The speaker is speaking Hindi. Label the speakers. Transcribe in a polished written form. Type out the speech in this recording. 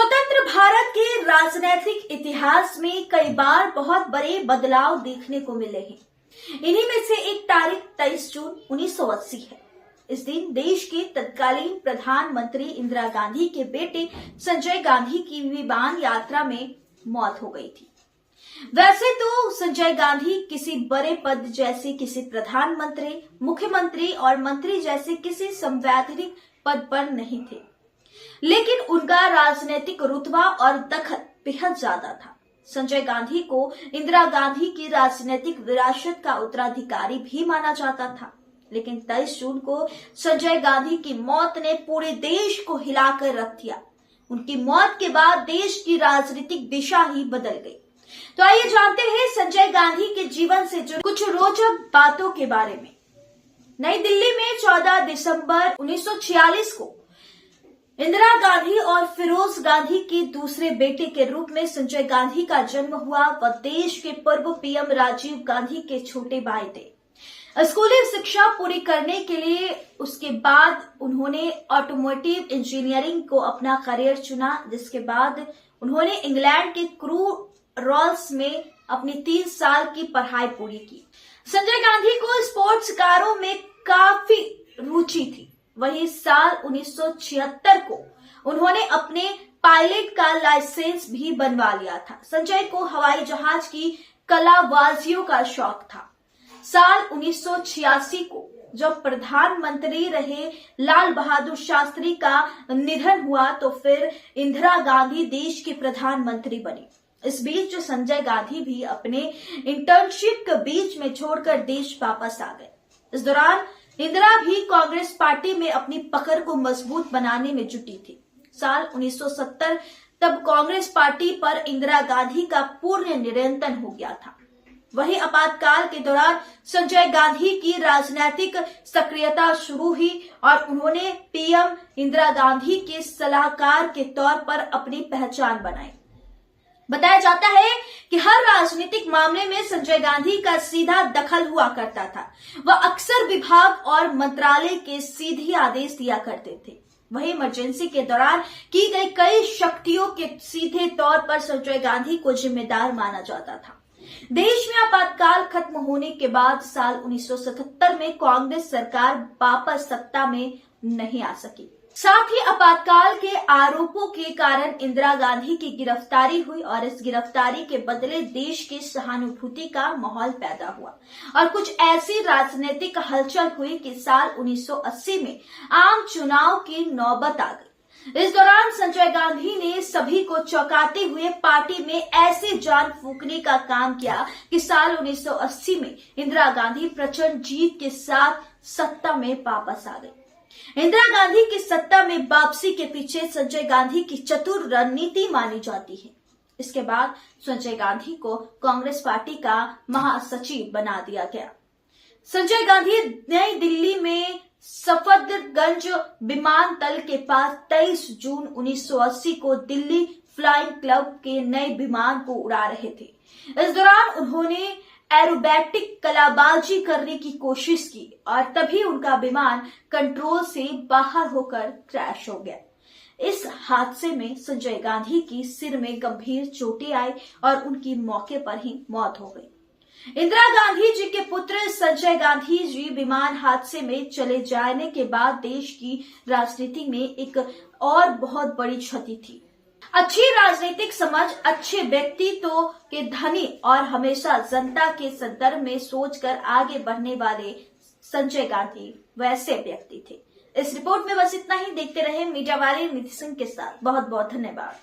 Speaker 1: स्वतंत्र भारत के राजनीतिक इतिहास में कई बार बहुत बड़े बदलाव देखने को मिले हैं। इन्हीं में से एक तारीख 23 जून 1980 है। इस दिन देश के तत्कालीन प्रधानमंत्री इंदिरा गांधी के बेटे संजय गांधी की विमान यात्रा में मौत हो गई थी। वैसे तो संजय गांधी किसी बड़े पद जैसे किसी प्रधानमंत्री, मुख्यमंत्री और मंत्री जैसे किसी संवैधानिक पद पर नहीं थे, लेकिन उनका राजनीतिक रुतबा और दखल बेहद ज्यादा था। संजय गांधी को इंदिरा गांधी की राजनीतिक विरासत का उत्तराधिकारी भी माना जाता था, लेकिन 23 जून को संजय गांधी की मौत ने पूरे देश को हिलाकर रख दिया। उनकी मौत के बाद देश की राजनीतिक दिशा ही बदल गई। तो आइए जानते हैं संजय गांधी के जीवन से जुड़ी कुछ रोचक बातों के बारे में। नई दिल्ली में 14 दिसंबर 1946 को इंदिरा गांधी और फिरोज गांधी के दूसरे बेटे के रूप में संजय गांधी का जन्म हुआ। वह देश के पूर्व पीएम राजीव गांधी के छोटे भाई थे। स्कूली शिक्षा पूरी करने के लिए उसके बाद उन्होंने ऑटोमोटिव इंजीनियरिंग को अपना करियर चुना, जिसके बाद उन्होंने इंग्लैंड के क्रू रॉल्स में अपनी 3 साल की पढ़ाई पूरी की। संजय गांधी को स्पोर्ट्स कारों में काफी रुचि थी। वही साल 1976 को उन्होंने अपने पायलट का लाइसेंस भी बनवा लिया था। संजय को हवाई जहाज की कलाबाजियों का शौक था। साल 1986 को जब प्रधानमंत्री रहे लाल बहादुर शास्त्री का निधन हुआ तो फिर इंदिरा गांधी देश के प्रधानमंत्री बनी। इस बीच संजय गांधी भी अपने इंटर्नशिप के बीच में छोड़कर देश वापस आ गए। इस दौरान इंदिरा भी कांग्रेस पार्टी में अपनी पकड़ को मजबूत बनाने में जुटी थी। साल 1970 तब कांग्रेस पार्टी पर इंदिरा गांधी का पूर्ण नियंत्रण हो गया था। वही आपातकाल के दौरान संजय गांधी की राजनीतिक सक्रियता शुरू हुई और उन्होंने पीएम इंदिरा गांधी के सलाहकार के तौर पर अपनी पहचान बनाई। बताया जाता है कि हर राजनीतिक मामले में संजय गांधी का सीधा दखल हुआ करता था। वह अक्सर विभाग और मंत्रालय के सीधे आदेश दिया करते थे। वही इमरजेंसी के दौरान की गई कई शक्तियों के सीधे तौर पर संजय गांधी को जिम्मेदार माना जाता था। देश में आपातकाल खत्म होने के बाद साल 1977 में कांग्रेस सरकार वापस सत्ता में नहीं आ सकी। साथ ही आपातकाल के आरोपों के कारण इंदिरा गांधी की गिरफ्तारी हुई और इस गिरफ्तारी के बदले देश की सहानुभूति का माहौल पैदा हुआ और कुछ ऐसी राजनीतिक हलचल हुई कि साल 1980 में आम चुनाव की नौबत आ गई। इस दौरान संजय गांधी ने सभी को चौंकाते हुए पार्टी में ऐसे जान फूंकने का काम किया कि साल 1980 में इंदिरा गांधी प्रचंड जीत के साथ सत्ता में वापस आ गई। इंदिरा गांधी की सत्ता में वापसी के पीछे संजय गांधी की चतुर रणनीति मानी जाती है। इसके बाद संजय गांधी को कांग्रेस पार्टी का महासचिव बना दिया गया। संजय गांधी नई दिल्ली में सफदरगंज विमानतल के पास 23 जून 1980 को दिल्ली फ्लाइंग क्लब के नए विमान को उड़ा रहे थे। इस दौरान उन्होंने एरोबैटिक कलाबाजी करने की कोशिश की और तभी उनका विमान कंट्रोल से बाहर होकर क्रैश हो गया। इस हादसे में संजय गांधी की सिर में गंभीर चोटें आई और उनकी मौके पर ही मौत हो गई। इंदिरा गांधी जी के पुत्र संजय गांधी जी विमान हादसे में चले जाने के बाद देश की राजनीति में एक और बहुत बड़ी क्षति थी। अच्छी राजनीतिक समझ, अच्छे व्यक्तित्व के धनी और हमेशा जनता के संदर्भ में सोचकर आगे बढ़ने वाले संजय गांधी वैसे व्यक्ति थे। इस रिपोर्ट में बस इतना ही। देखते रहे मीडिया वाले निधि सिंह के साथ। बहुत बहुत धन्यवाद।